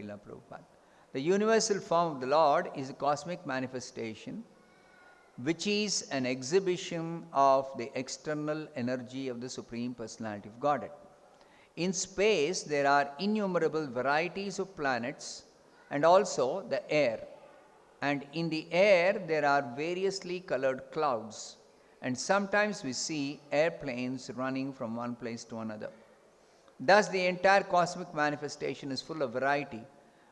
Srila Prabhupada. The universal form of the Lord is a cosmic manifestation, which is an exhibition of the external energy of the Supreme Personality of Godhead. In space, there are innumerable varieties of planets and also the air. And in the air, there are variously colored clouds. And sometimes we see airplanes running from one place to another. Thus, the entire cosmic manifestation is full of variety.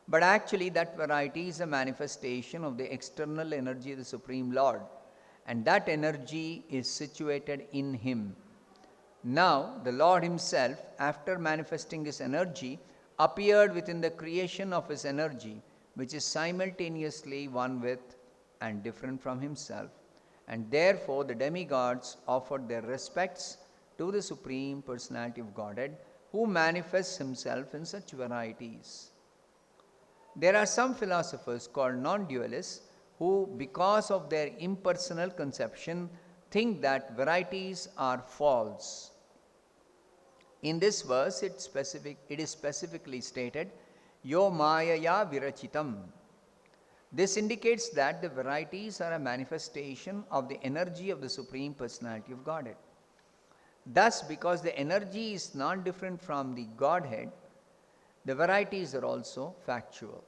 But actually, that variety is a manifestation of the external energy of the Supreme Lord. And that energy is situated in Him. Now, the Lord Himself, after manifesting His energy, appeared within the creation of His energy, which is simultaneously one with and different from Himself. And therefore, the demigods offered their respects to the Supreme Personality of Godhead, who manifests Himself in such varieties. There are some philosophers called non-dualists who, because of their impersonal conception, think that varieties are false. In this verse, it is specifically stated, Yo Mayaya Virachitam. This indicates that the varieties are a manifestation of the energy of the Supreme Personality of Godhead. Thus, because the energy is not different from the Godhead, the varieties are also factual.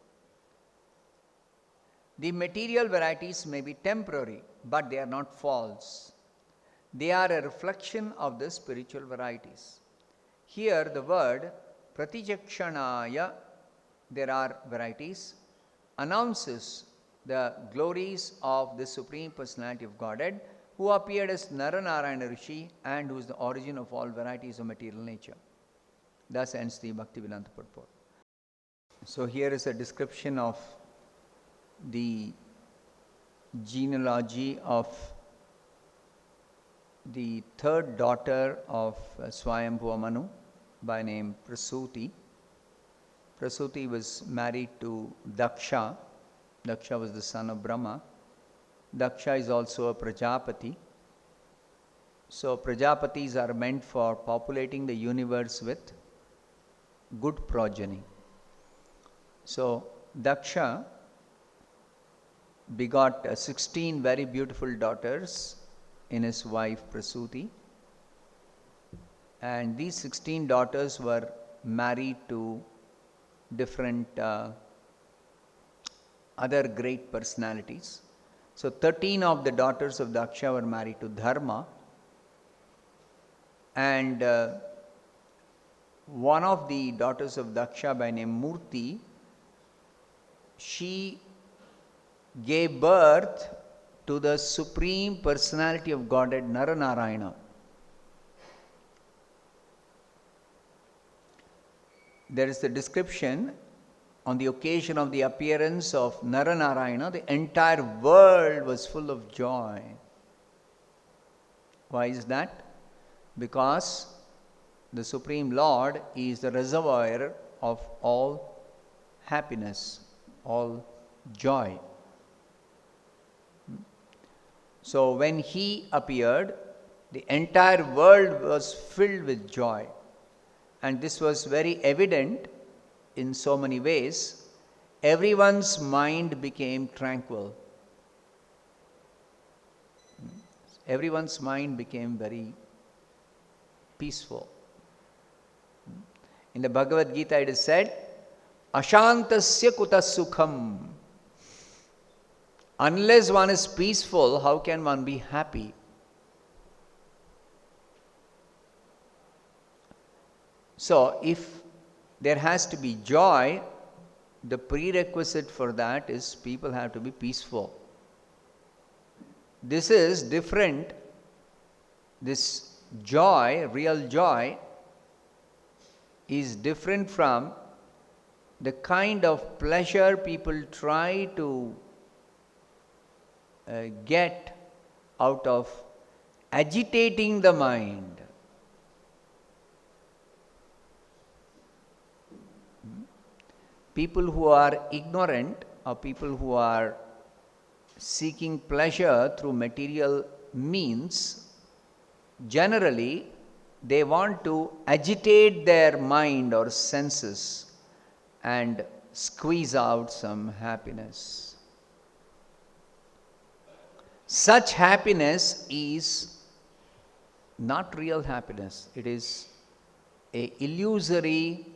The material varieties may be temporary, but they are not false. They are a reflection of the spiritual varieties. Here, the word Pratijakshanaya, there are varieties, announces the glories of the Supreme Personality of Godhead, who appeared as Naranarayana Rishi and who is the origin of all varieties of material nature. Thus ends the Bhaktivedanta purport. So here is a description of the genealogy of the third daughter of Swayambhuva Manu by name Prasuti. Prasuti was married to Daksha. Daksha was the son of Brahma. Daksha is also a Prajapati. So Prajapatis are meant for populating the universe with good progeny. So Daksha begot 16 very beautiful daughters in his wife Prasuti. And these 16 daughters were married to different other great personalities. So 13 of the daughters of Daksha were married to Dharma, and one of the daughters of Daksha by name Murti, she gave birth to the Supreme Personality of Godhead Naranarayana. There is the description on the occasion of the appearance of Naranarayana, the entire world was full of joy. Why is that? Because the Supreme Lord is the reservoir of all happiness, all joy. So when He appeared, the entire world was filled with joy. And this was very evident in so many ways. Everyone's mind became tranquil. Everyone's mind became very peaceful. In the Bhagavad Gita it is said, Ashantasya kuta sukham. Unless one is peaceful, how can one be happy? So, if there has to be joy, the prerequisite for that is people have to be peaceful. This is different. This joy, real joy, is different from the kind of pleasure people try to get out of agitating the mind. People who are ignorant or people who are seeking pleasure through material means, generally they want to agitate their mind or senses and squeeze out some happiness. Such happiness is not real happiness. It is an illusory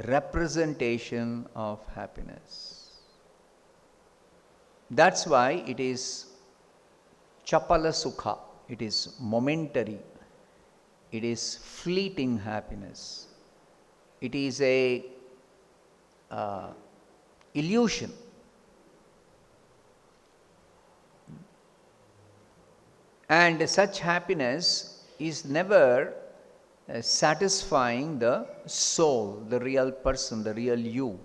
representation of happiness. That's why it is chapala sukha. It is momentary. It is fleeting happiness. It is a illusion. And such happiness is never satisfying the soul, the real person, the real you.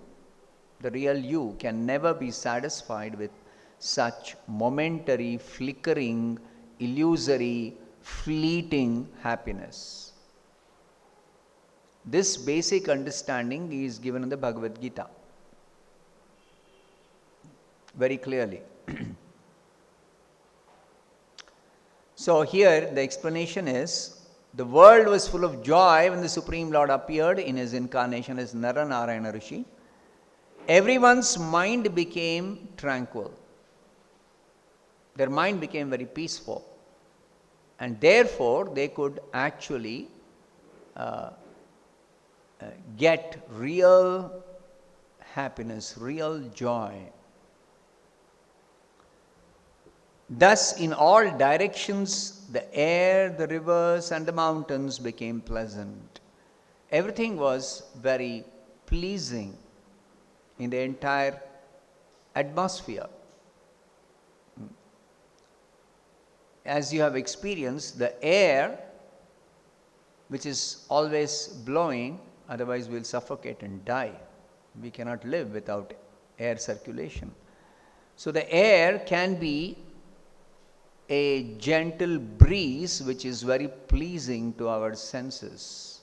The real you can never be satisfied with such momentary, flickering, illusory, fleeting happiness. This basic understanding is given in the Bhagavad Gita very clearly. So here the explanation is, the world was full of joy when the Supreme Lord appeared in his incarnation as Naranarayana Rishi. Everyone's mind became tranquil. Their mind became very peaceful. And therefore they could actually get real happiness, real joy. Thus, in all directions, the air, the rivers, and the mountains became pleasant. Everything was very pleasing in the entire atmosphere. As you have experienced, the air, which is always blowing, otherwise we'll suffocate and die. We cannot live without air circulation. So the air can be a gentle breeze which is very pleasing to our senses.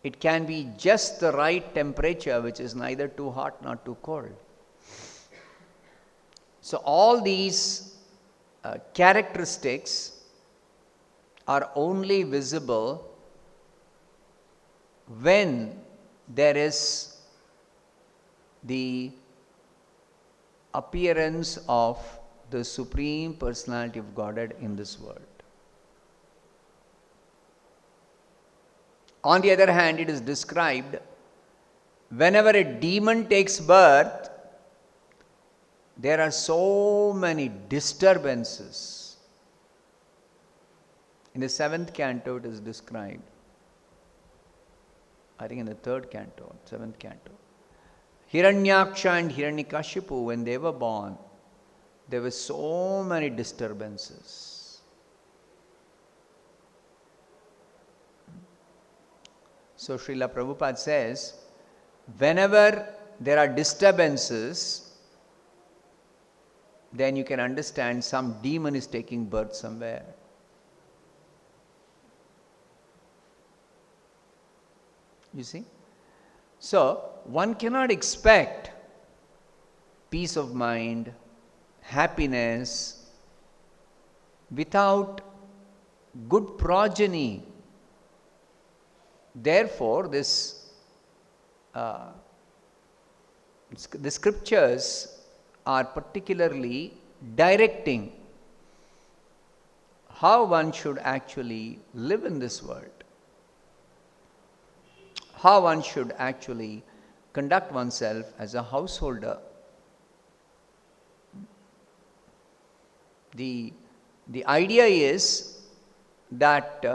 It can be just the right temperature, which is neither too hot nor too cold. So all these characteristics are only visible when there is the appearance of the Supreme Personality of Godhead in this world. On the other hand, it is described, whenever a demon takes birth, there are so many disturbances. In the 7th canto it is described. I think in the 3rd canto, 7th canto. Hiranyaksha and Hiranyakashipu, when they were born, there were so many disturbances. So Srila Prabhupada says, whenever there are disturbances, then you can understand some demon is taking birth somewhere. You see? So, one cannot expect peace of mind, happiness, without good progeny. Therefore, the scriptures are particularly directing how one should actually live in this world, how one should actually conduct oneself as a householder. The idea is that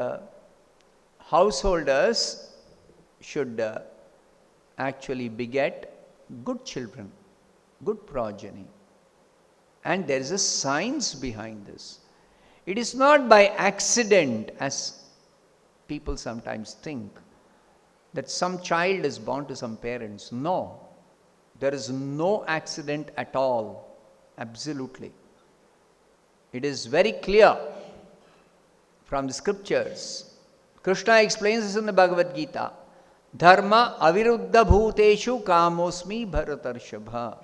householders should actually beget good children, good progeny. And there is a science behind this. It is not by accident, as people sometimes think, that some child is born to some parents. No, there is no accident at all, absolutely. It is very clear from the scriptures. Krishna explains this in the Bhagavad Gita. Dharma aviruddha bhuteshu kamosmi bharatarshabha.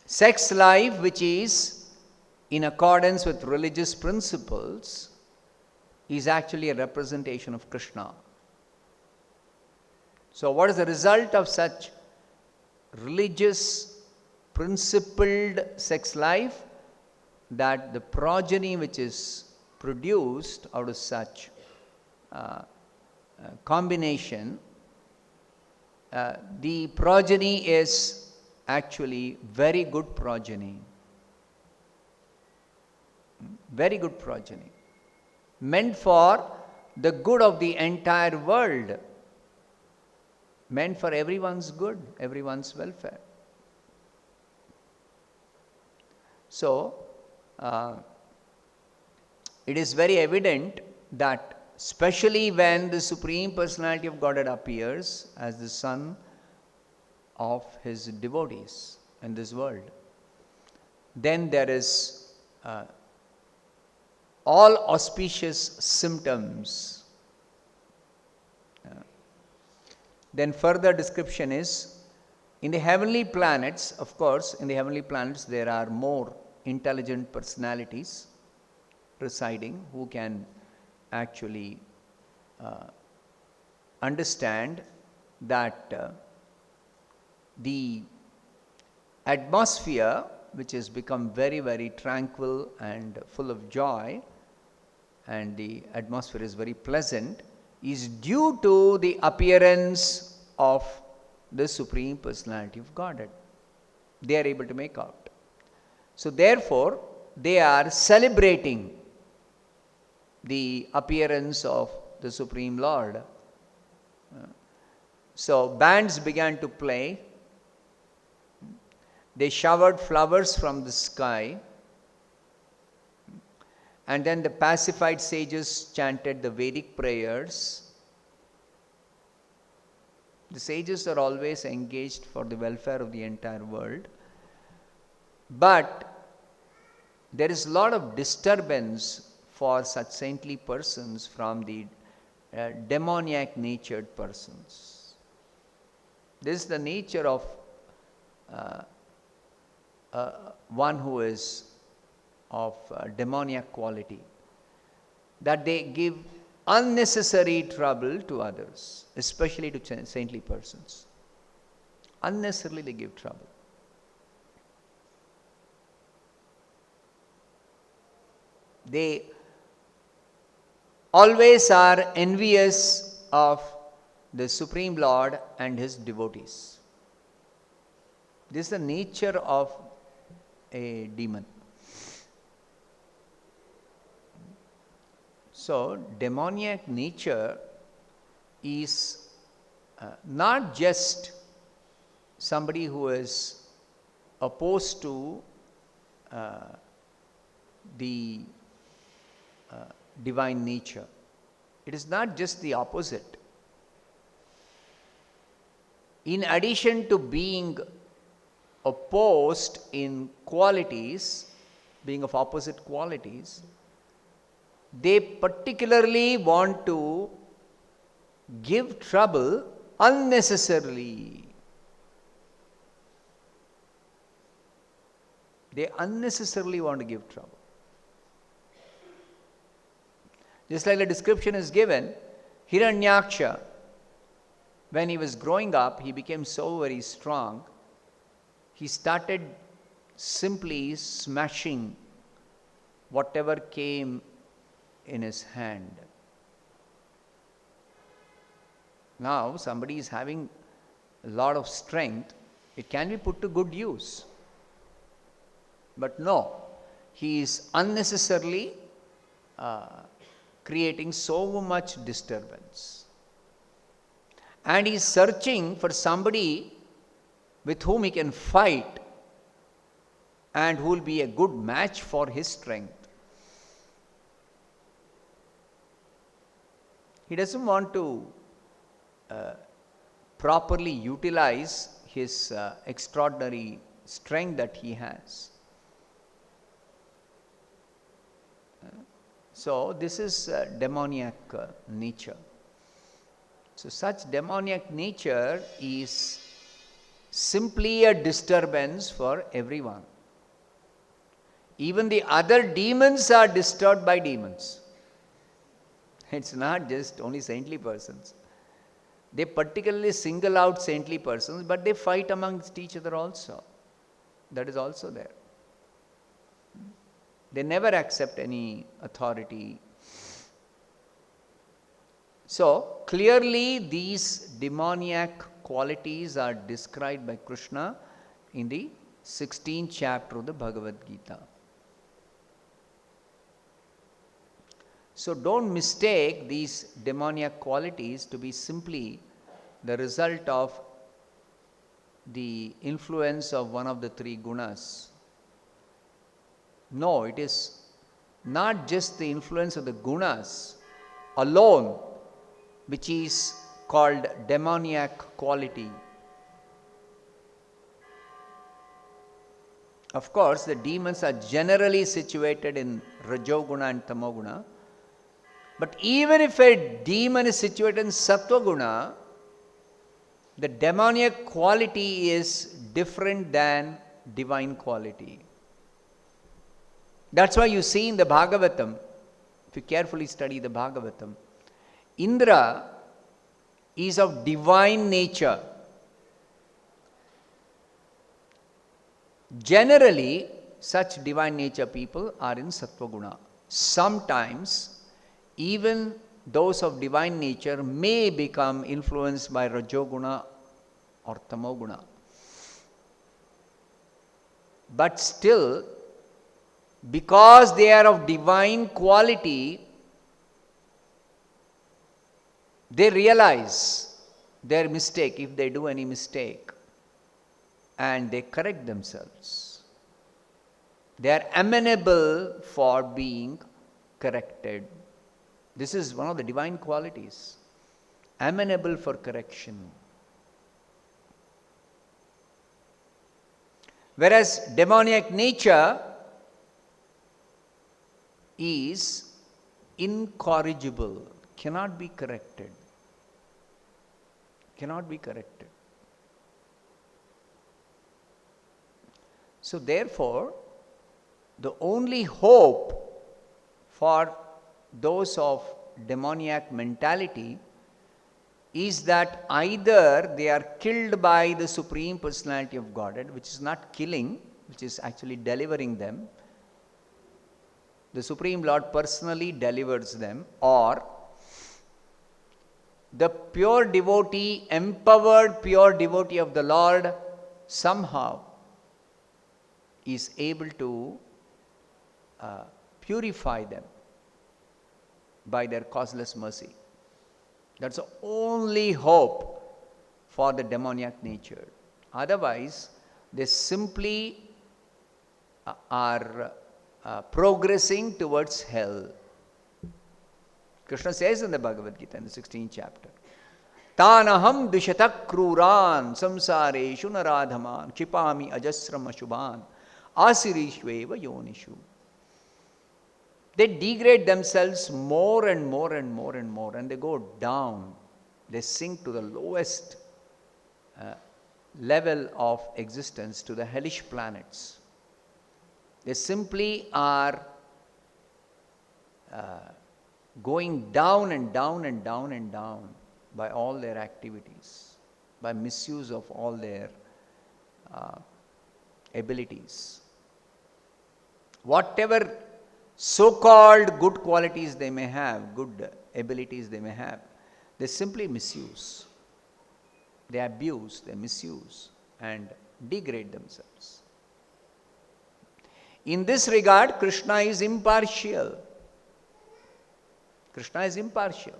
Sex life, which is in accordance with religious principles, is actually a representation of Krishna. So what is the result of such religious, principled sex life? That the progeny which is produced out of such combination, the progeny is actually very good progeny. Very good progeny. Meant for the good of the entire world. Meant for everyone's good, everyone's welfare. So, it is very evident that especially when the Supreme Personality of Godhead appears as the son of his devotees in this world, then there is all auspicious symptoms. Then further description is, in the heavenly planets, of course, in the heavenly planets there are more intelligent personalities residing who can actually understand that the atmosphere, which has become very, very tranquil and full of joy, and the atmosphere is very pleasant, is due to the appearance of the Supreme Personality of Godhead. They are able to make out. So therefore, they are celebrating the appearance of the Supreme Lord. So bands began to play. They showered flowers from the sky. And then the pacified sages chanted the Vedic prayers. The sages are always engaged for the welfare of the entire world. But there is a lot of disturbance for such saintly persons from the demoniac natured persons. This is the nature of one who is of demoniac quality, that they give unnecessary trouble to others, especially to saintly persons. Unnecessarily they give trouble. They always are envious of the Supreme Lord and his devotees. This is the nature of a demon. So, demoniac nature is not just somebody who is opposed to the divine nature. It is not just the opposite. In addition to being opposed in qualities, being of opposite qualities, they particularly want to give trouble unnecessarily. They unnecessarily want to give trouble. Just like the description is given, Hiranyaksha, when he was growing up, he became so very strong, he started simply smashing whatever came in his hand. Now, somebody is having a lot of strength, it can be put to good use. But no, he is unnecessarily creating so much disturbance. And he is searching for somebody with whom he can fight and who will be a good match for his strength. He doesn't want to properly utilize his extraordinary strength that he has. So this is demoniac nature. So such demoniac nature is simply a disturbance for everyone. Even the other demons are disturbed by demons. It's not just only saintly persons. They particularly single out saintly persons, but they fight amongst each other also. That is also there. They never accept any authority. So, clearly these demoniac qualities are described by Krishna in the 16th chapter of the Bhagavad Gita. So, don't mistake these demoniac qualities to be simply the result of the influence of one of the three gunas. No, it is not just the influence of the gunas alone which is called demoniac quality. Of course, the demons are generally situated in Rajoguna and Tamoguna. But even if a demon is situated in Sattva-guna, the demoniac quality is different than divine quality. That's why you see in the Bhagavatam, if you carefully study the Bhagavatam, Indra is of divine nature. Generally, such divine nature people are in Sattva-guna. Sometimes, even those of divine nature may become influenced by Rajoguna or Tamoguna. But still, because they are of divine quality, they realize their mistake if they do any mistake, and they correct themselves. They are amenable for being corrected. This is one of the divine qualities, amenable for correction. Whereas demoniac nature is incorrigible, cannot be corrected. Cannot be corrected. So therefore, the only hope for those of demoniac mentality is that either they are killed by the Supreme Personality of Godhead, which is not killing, which is actually delivering them. The Supreme Lord personally delivers them, or the pure devotee, empowered pure devotee of the Lord somehow is able to purify them by their causeless mercy. That's the only hope for the demoniac nature. Otherwise, they simply are progressing towards hell. Krishna says in the Bhagavad Gita in the 16th chapter, Tanaham dushatak kruran samsareshu naradhaman kshipami ajasram ashubhan asirishveva yonishu. They degrade themselves more and more and more and more, and they go down. They sink to the lowest level of existence, to the hellish planets. They simply are going down and down and down and down by all their activities, by misuse of all their abilities. Whatever so-called good qualities they may have, good abilities they may have, they simply misuse. They abuse, they misuse and degrade themselves. In this regard, Krishna is impartial. Krishna is impartial.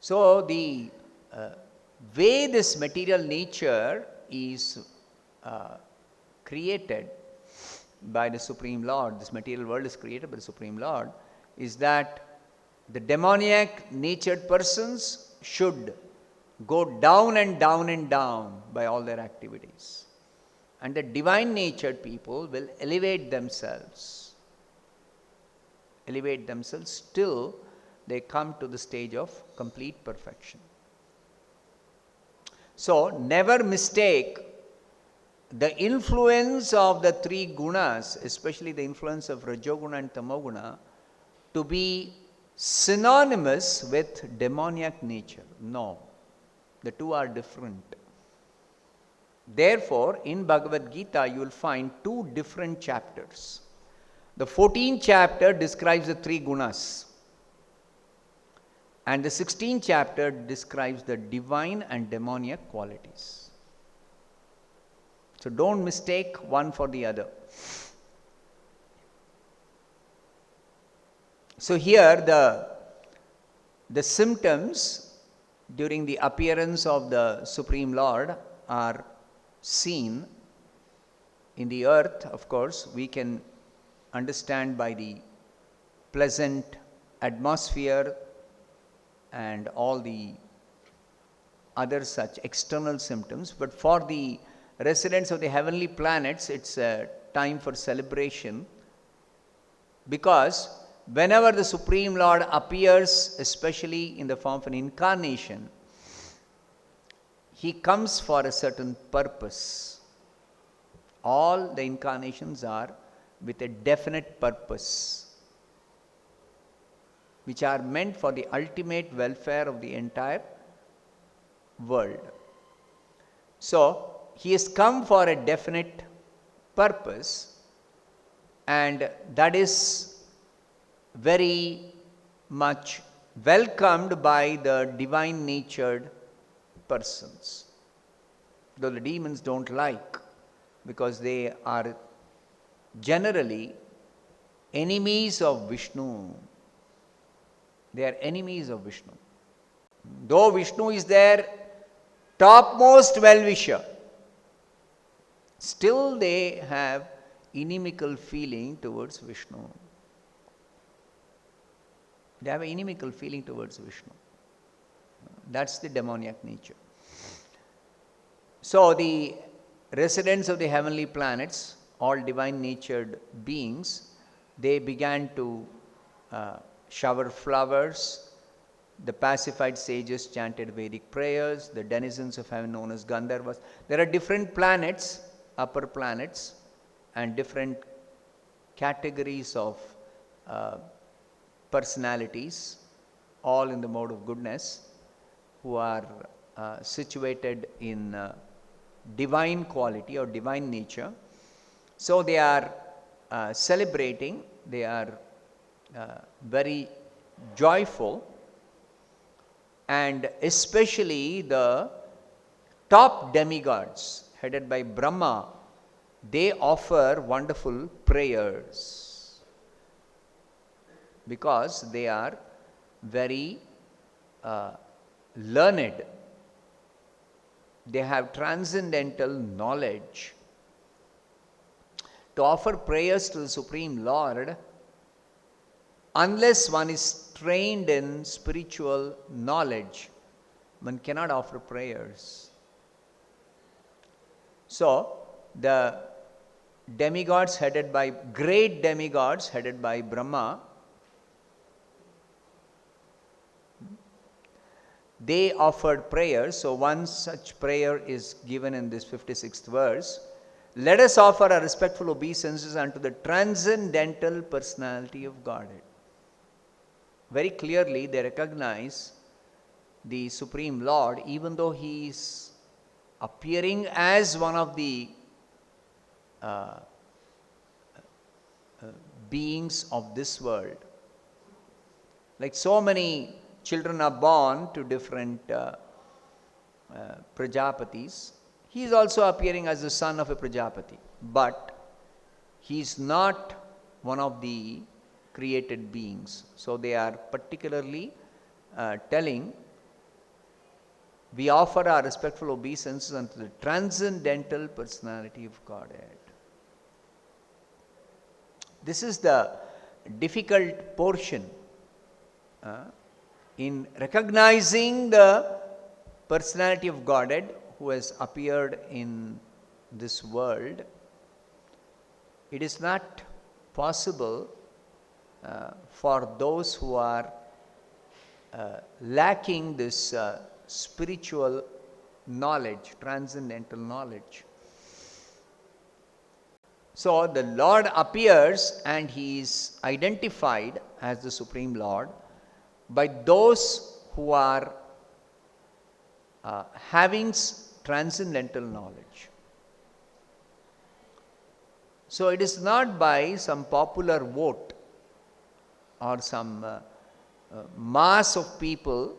So, the way this material nature is created by the Supreme Lord, this material world is created by the Supreme Lord, is that the demoniac natured persons should go down and down and down by all their activities. And the divine natured people will elevate themselves till they come to the stage of complete perfection. So, never mistake the influence of the three gunas, especially the influence of Rajoguna and Tamoguna, to be synonymous with demoniac nature. No, the two are different. Therefore, in Bhagavad Gita, you will find two different chapters. The 14th chapter describes the three gunas, and the 16th chapter describes the divine and demoniac qualities. So don't mistake one for the other. So here the symptoms during the appearance of the Supreme Lord are seen in the earth. Of course, we can understand by the pleasant atmosphere and all the other such external symptoms. But for the residents of the heavenly planets, it's a time for celebration, because whenever the Supreme Lord appears, especially in the form of an incarnation, he comes for a certain purpose. All the incarnations are with a definite purpose, which are meant for the ultimate welfare of the entire world. So, he has come for a definite purpose, and that is very much welcomed by the divine natured persons, though the demons don't like, because they are generally enemies of Vishnu. They are enemies of Vishnu. Though Vishnu is their topmost well-wisher, still they have inimical feeling towards Vishnu. They have an inimical feeling towards Vishnu. That's the demoniac nature. So the residents of the heavenly planets, all divine natured beings, they began to shower flowers. The pacified sages chanted Vedic prayers. The denizens of heaven known as Gandharvas. There are different planets, upper planets, and different categories of personalities, all in the mode of goodness, who are situated in divine quality or divine nature. So they are celebrating, they are very joyful, and especially the top demigods headed by Brahma, they offer wonderful prayers because they are very learned. They have transcendental knowledge. To offer prayers to the Supreme Lord, unless one is trained in spiritual knowledge, one cannot offer prayers. So, the demigods great demigods headed by Brahma, they offered prayers. So one such prayer is given in this 56th verse. Let us offer our respectful obeisances unto the transcendental personality of Godhead. Very clearly they recognize the Supreme Lord, even though he is appearing as one of the beings of this world. Like so many children are born to different Prajapatis, he is also appearing as the son of a Prajapati, but he is not one of the created beings. So they are particularly telling, we offer our respectful obeisances unto the transcendental personality of Godhead. This is the difficult portion in recognizing the personality of Godhead who has appeared in this world. It is not possible for those who are lacking this spiritual knowledge, transcendental knowledge. So the Lord appears and he is identified as the Supreme Lord, by those who are having transcendental knowledge. So it is not by some popular vote or some mass of people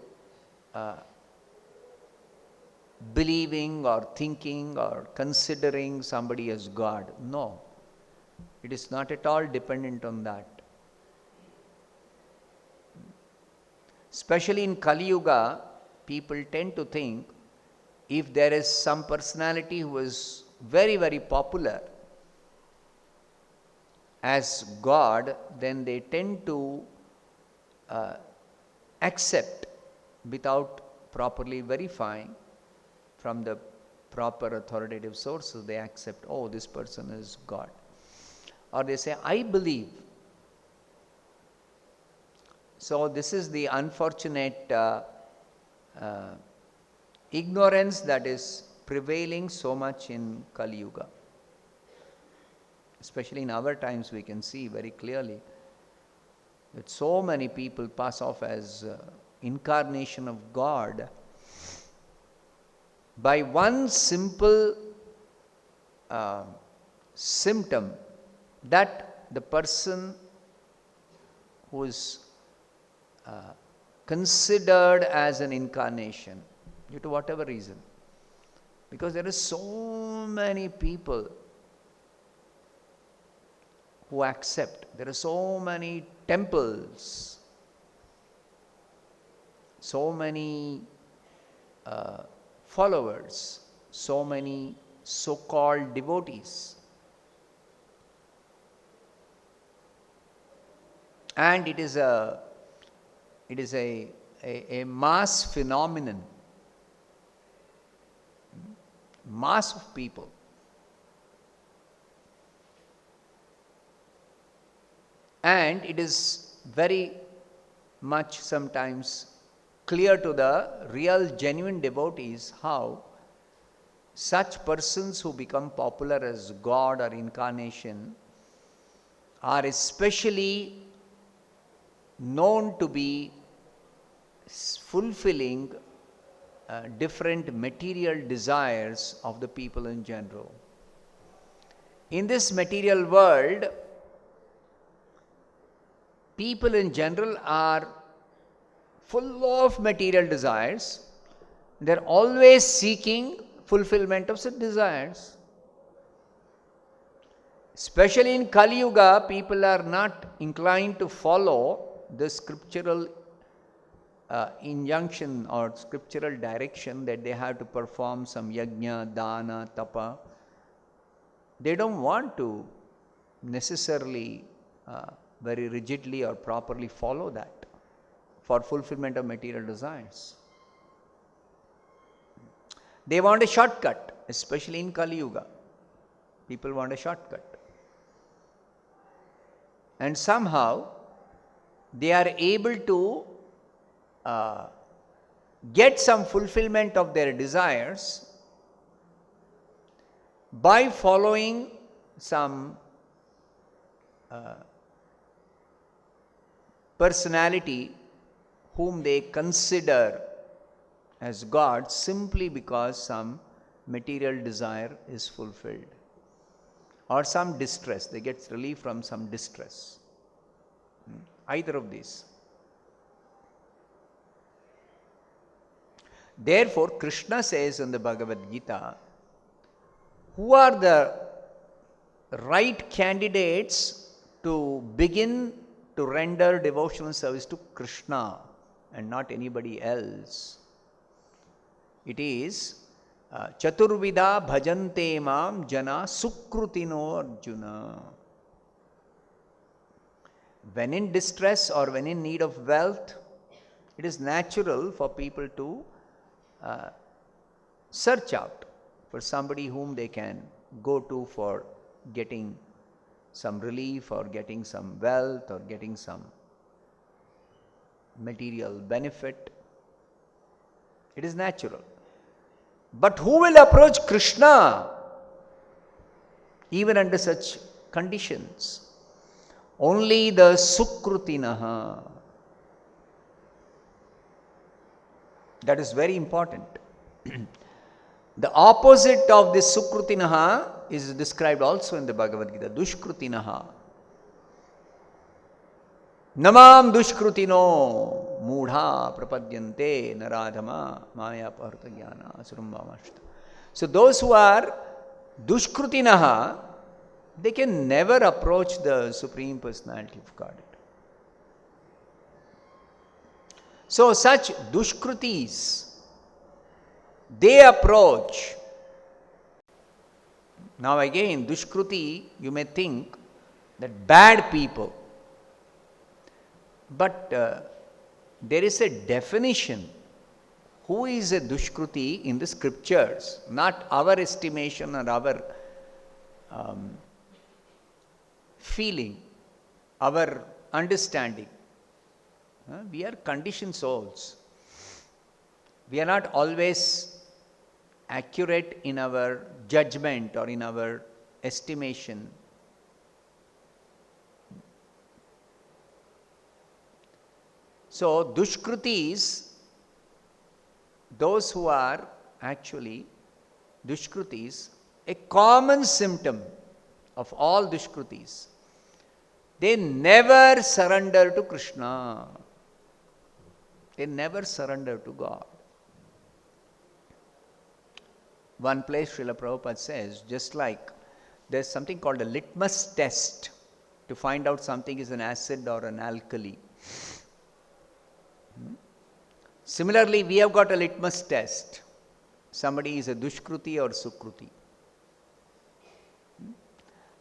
believing or thinking or considering somebody as God. No, it is not at all dependent on that. Especially in Kali-yuga, people tend to think if there is some personality who is very, very popular as God, then they tend to accept without properly verifying from the proper authoritative sources. They accept, oh, this person is God. Or they say, I believe. So this is the unfortunate ignorance that is prevailing so much in Kali-yuga. Especially in our times, we can see very clearly that so many people pass off as incarnation of God by one simple symptom that the person who is considered as an incarnation, due to whatever reason, because there are so many people who accept, there are so many temples, so many followers, so many so-called devotees, and it is a mass phenomenon, mass of people. And it is very much sometimes clear to the real genuine devotees how such persons who become popular as God or incarnation are especially known to be fulfilling different material desires of the people in general. In this material world, people in general are full of material desires. They are always seeking fulfillment of such desires. Especially in Kali-yuga, people are not inclined to follow the scriptural injunction or scriptural direction that they have to perform some yajna, dana, tapa. They don't want to necessarily very rigidly or properly follow that for fulfillment of material desires. They want a shortcut, especially in Kali-yuga. People want a shortcut. And somehow they are able to get some fulfillment of their desires by following some personality whom they consider as God simply because some material desire is fulfilled, or some distress, they get relief from some distress. Either of these. Therefore, Krishna says in the Bhagavad Gita, who are the right candidates to begin to render devotional service to Krishna and not anybody else? It is Chaturvida bhajante mam jana sukrutino Arjuna. When in distress or when in need of wealth, it is natural for people to search out for somebody whom they can go to for getting some relief or getting some wealth or getting some material benefit. It is natural. But who will approach Krishna even under such conditions? Only the Sukrutinaha. That is very important. The opposite of this Sukrutinaha is described also in the Bhagavad Gita, Dushkrutinaha. Namam Dushkrutino Mudha Prapadyante Naradhama Maya Paharta Jnana Asurumbhamashta. So those who are Dushkrutinaha, they can never approach the Supreme Personality of Godhead. So such Dushkrutis, they approach. Now again, Dushkruti, you may think that bad people. But there is a definition. Who is a Dushkruti in the scriptures? Not our estimation or our feeling, our understanding. We are conditioned souls. We are not always accurate in our judgment or in our estimation. So, Dushkrutis, those who are actually Dushkrutis, a common symptom of all Dushkrutis, they never surrender to Krishna. They never surrender to God. One place Srila Prabhupada says, just like there's something called a litmus test to find out something is an acid or an alkali. Similarly, we have got a litmus test. Somebody is a Dushkruti or Sukruti.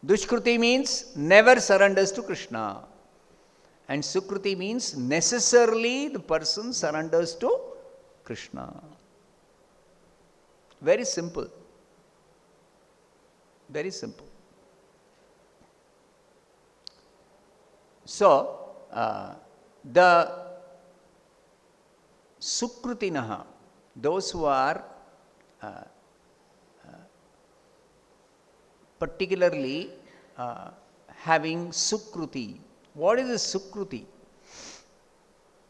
Dushkruti means never surrenders to Krishna. And Sukruti means necessarily the person surrenders to Krishna. Very simple. Very simple. So, the Sukrutinaha, those who are particularly having Sukruti. What is a Sukruti?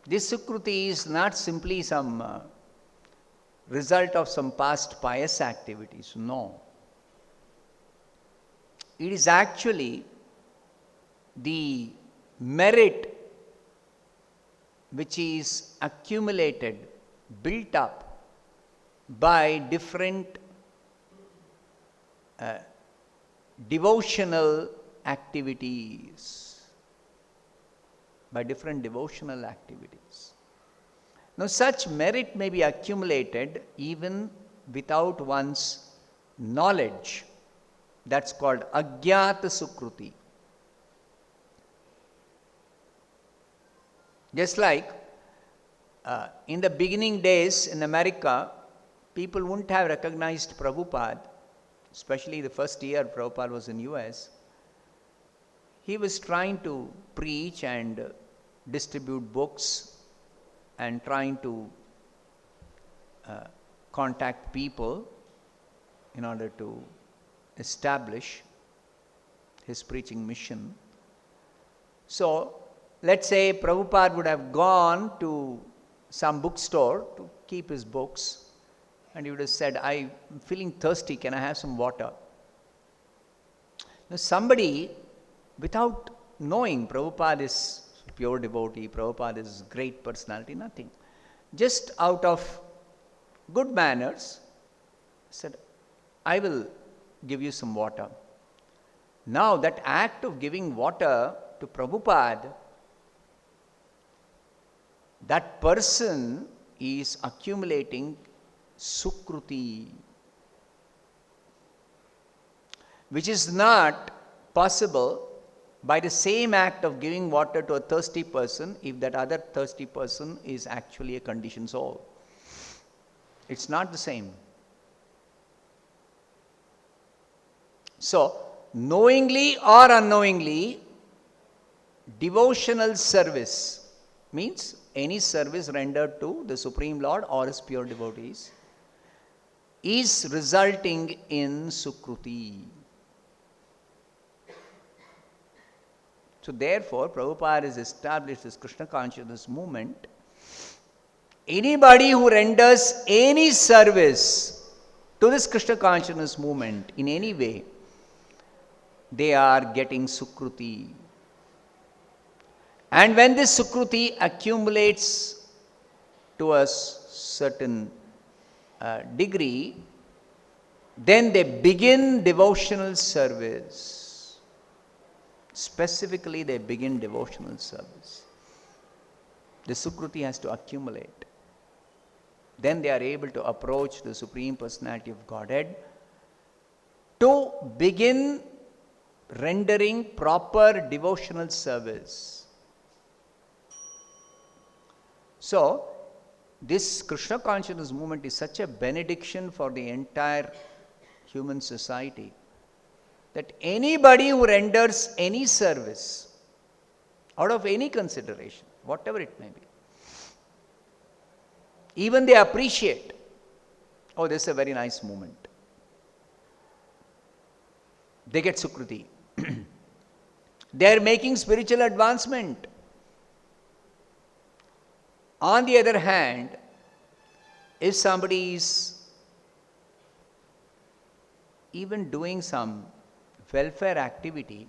This Sukruti is not simply some result of some past pious activities. No. It is actually the merit which is accumulated, built up by different devotional activities. By different devotional activities. Now, such merit may be accumulated even without one's knowledge. That's called Ajnata Sukruti. Just like in the beginning days in America, people wouldn't have recognized Prabhupada, especially the first year Prabhupada was in US. He was trying to preach and distribute books and trying to contact people in order to establish his preaching mission. So, let's say Prabhupada would have gone to some bookstore to keep his books, and he would have said, I'm feeling thirsty, can I have some water? Now, somebody, without knowing Prabhupada is pure devotee, Prabhupada is great personality, nothing. Just out of good manners, said, I will give you some water. Now that act of giving water to Prabhupada, that person is accumulating Sukruti, which is not possible by the same act of giving water to a thirsty person if that other thirsty person is actually a conditioned soul. It's not the same. So, knowingly or unknowingly, devotional service means any service rendered to the Supreme Lord or his pure devotees is resulting in Sukruti. So therefore, Prabhupada has established this Krishna consciousness movement Anybody who renders any service to this Krishna consciousness movement in any way, they are getting sukruti. And when this sukruti accumulates to a certain degree, then they begin devotional service. Specifically, they begin devotional service. The sukruti has to accumulate. Then they are able to approach the Supreme Personality of Godhead to begin rendering proper devotional service. So, this Krishna consciousness movement is such a benediction for the entire human society that anybody who renders any service out of any consideration, whatever it may be, even they appreciate, oh, this is a very nice movement. They get sukruti. They are making spiritual advancement. On the other hand, if somebody is even doing some welfare activity,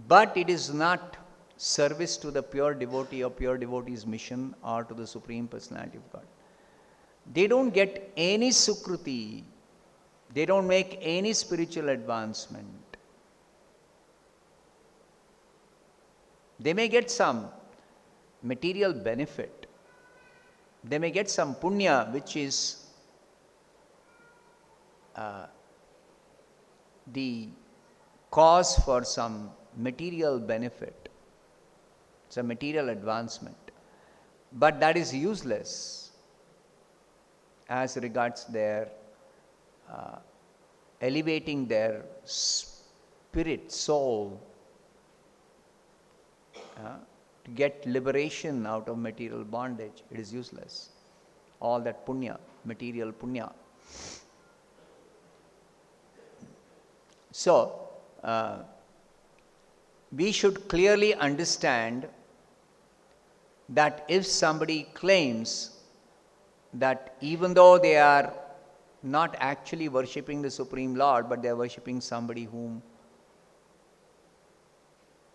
but it is not service to the pure devotee or pure devotee's mission or to the Supreme Personality of God, they don't get any sukruti. They don't make any spiritual advancement. They may get some material benefit. They may get some punya, which is the cause for some material benefit. It's a material advancement. But that is useless as regards their elevating their spirit, soul, to get liberation out of material bondage. It is useless. All that punya, material punya. So, we should clearly understand that if somebody claims that even though they are not actually worshipping the Supreme Lord, but they are worshipping somebody whom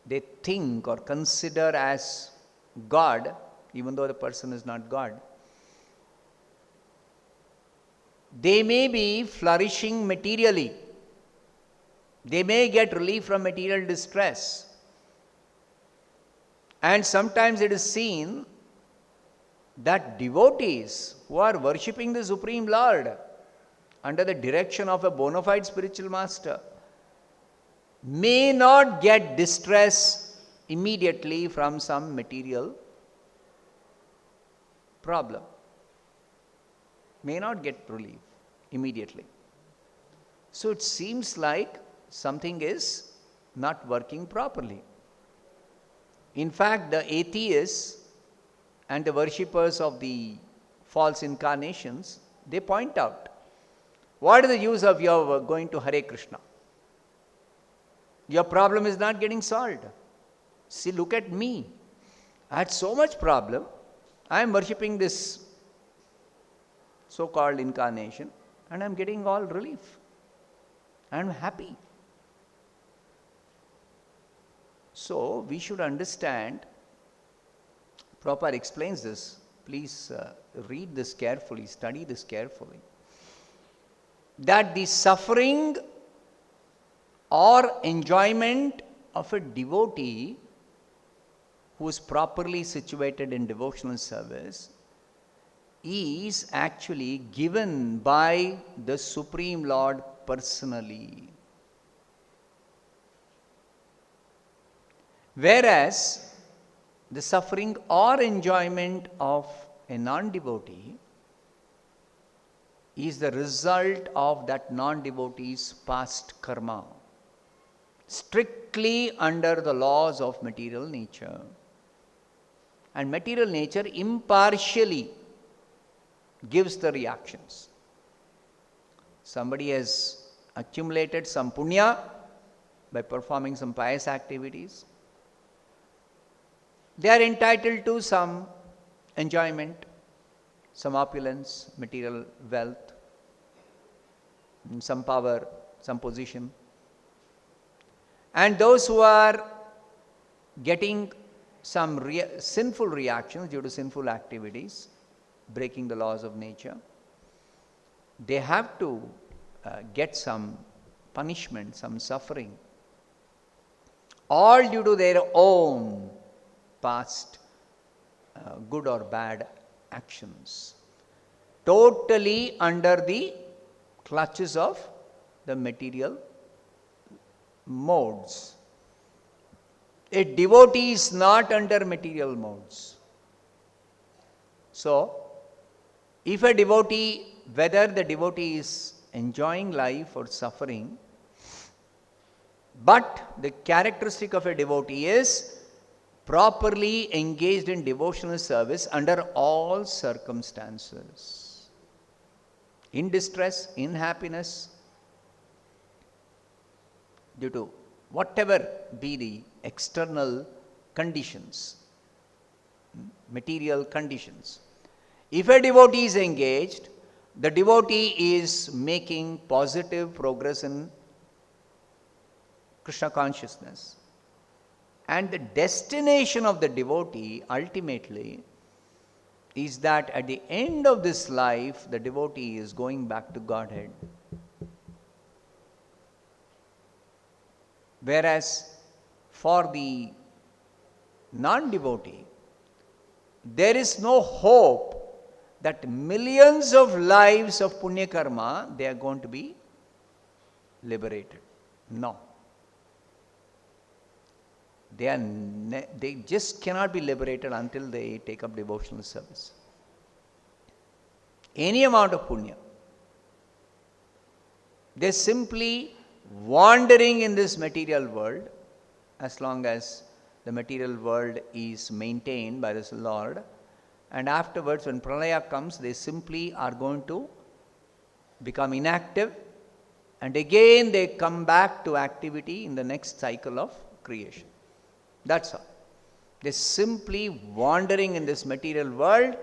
they think or consider as God, even though the person is not God, they may be flourishing materially. They may get relief from material distress. And sometimes it is seen that devotees who are worshipping the Supreme Lord under the direction of a bona fide spiritual master may not get distress immediately from some material problem. May not get relief immediately. So it seems like something is not working properly. In fact, the atheists and the worshippers of the false incarnations, they point out, what is the use of your going to Hare Krishna? Your problem is not getting solved. See, look at me. I had so much problem. I am worshipping this so-called incarnation and I am getting all relief. I am happy. So, we should understand, Prabhupada explains this, please read this carefully, study this carefully, that the suffering or enjoyment of a devotee who is properly situated in devotional service is actually given by the Supreme Lord personally. Whereas the suffering or enjoyment of a non-devotee is the result of that non-devotee's past karma, strictly under the laws of material nature. And material nature impartially gives the reactions. Somebody has accumulated some punya by performing some pious activities. They are entitled to some enjoyment, some opulence, material wealth, some power, some position. And those who are getting some sinful reactions due to sinful activities, breaking the laws of nature, they have to get some punishment, some suffering, all due to their own past good or bad actions, totally under the clutches of the material modes. A devotee is not under material modes. So, if a devotee, whether the devotee is enjoying life or suffering, but the characteristic of a devotee is properly engaged in devotional service under all circumstances, in distress, in happiness, due to whatever be the external conditions, material conditions. If a devotee is engaged, the devotee is making positive progress in Krishna consciousness. And the destination of the devotee ultimately is that at the end of this life, the devotee is going back to Godhead. Whereas for the non-devotee, there is no hope that millions of lives of punya karma, they are going to be liberated. No. They just cannot be liberated until they take up devotional service. Any amount of punya. They are simply wandering in this material world as long as the material world is maintained by this Lord. And afterwards, when pralaya comes, they simply are going to become inactive, and again they come back to activity in the next cycle of creation. That's all. They're simply wandering in this material world,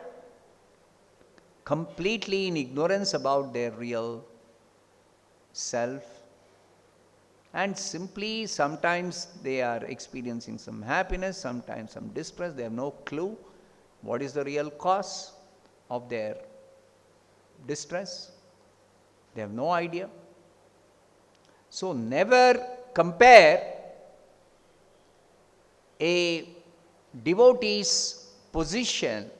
completely in ignorance about their real self. And simply, sometimes they are experiencing some happiness, sometimes some distress. They have no clue what is the real cause of their distress. They have no idea. So never compare a devotee's position,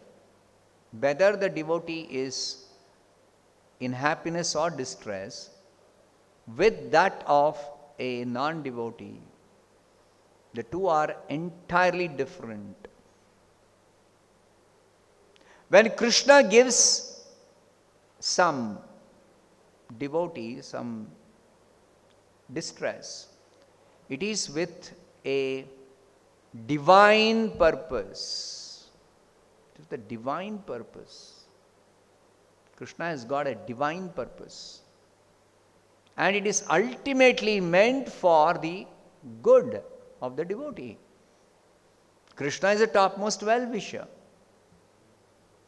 whether the devotee is in happiness or distress, with that of a non-devotee. The two are entirely different. When Krishna gives some devotee some distress, it is with a divine purpose. It is the divine purpose. Krishna has got a divine purpose. And it is ultimately meant for the good of the devotee. Krishna is the topmost well-wisher.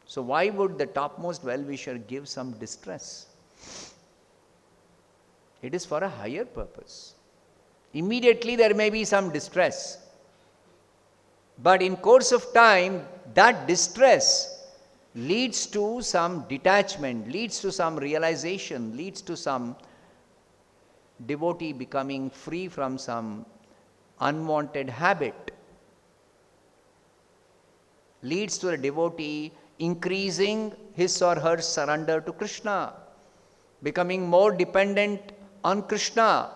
So why would the topmost well-wisher give some distress? It is for a higher purpose. Immediately there may be some distress. But in course of time, that distress leads to some detachment, leads to some realization, leads to some devotee becoming free from some unwanted habit, leads to a devotee increasing his or her surrender to Krishna, becoming more dependent on Krishna,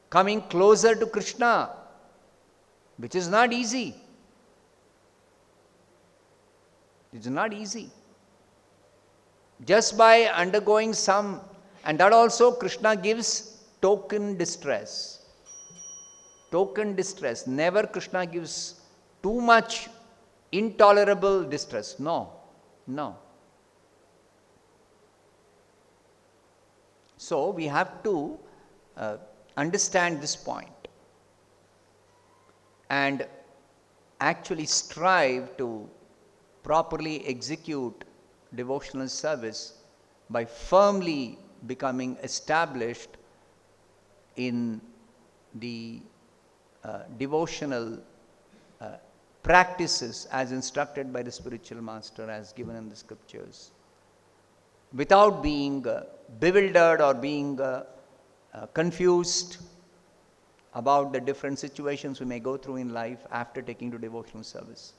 coming closer to Krishna, which is not easy. It is not easy. Just by undergoing some, and that also Krishna gives token distress. Token distress. Never Krishna gives too much intolerable distress. No. No. So we have to understand this point and actually strive to properly execute devotional service by firmly becoming established in the devotional practices as instructed by the spiritual master, as given in the scriptures, without being bewildered or being confused about the different situations we may go through in life after taking to devotional service.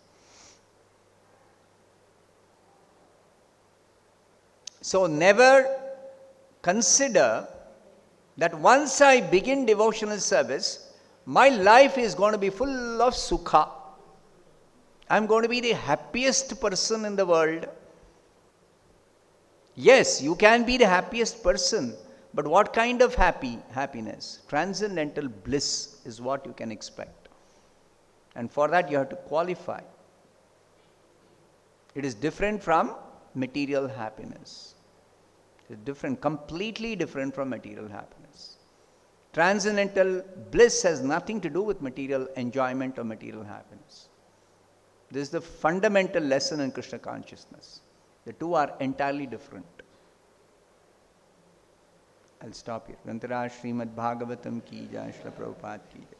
So never consider that once I begin devotional service, my life is going to be full of sukha. I'm going to be the happiest person in the world. Yes, you can be the happiest person, but what kind of happiness? Transcendental bliss is what you can expect. And for that you have to qualify. It is different from material happiness. It is different, completely different from material happiness. Transcendental bliss has nothing to do with material enjoyment or material happiness. This is the fundamental lesson in Krishna consciousness. The two are entirely different. I'll stop here. Grantharaj Srimad-Bhagavatam ki jai, Srila Prabhupada ki jai.